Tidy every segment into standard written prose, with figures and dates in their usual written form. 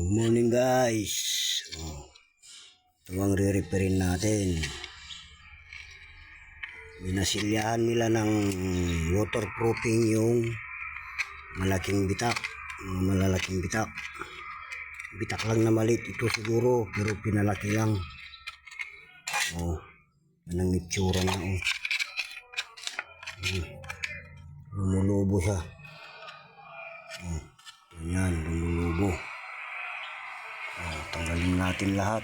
Morning guys. Ito ang re-repairin natin. Binasilyahan nila ng waterproofing yung malalaking bitak. Bitak lang na maliit ito siguro, pero pinalaki lang. Yan ang itsura na. Lumulubo siya. Yan, lumulubo. Tanggalin natin lahat.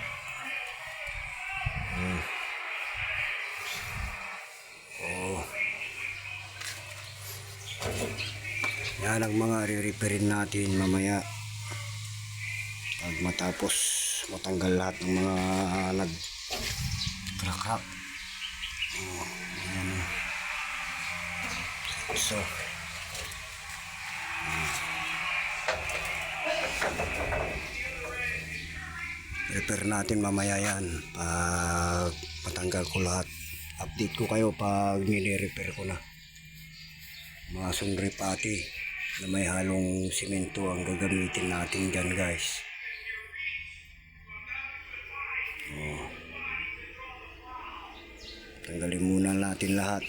Yan ang mga re-repairin natin mamaya pag matapos matanggal lahat ng mga nag-crack. So repair natin mamaya yan pag matanggal ko lahat. Update ko kayo pag nire-repair ko na. Mga sundre pati na may halong simento ang gagamitin natin dyan guys. Tanggalin muna natin lahat.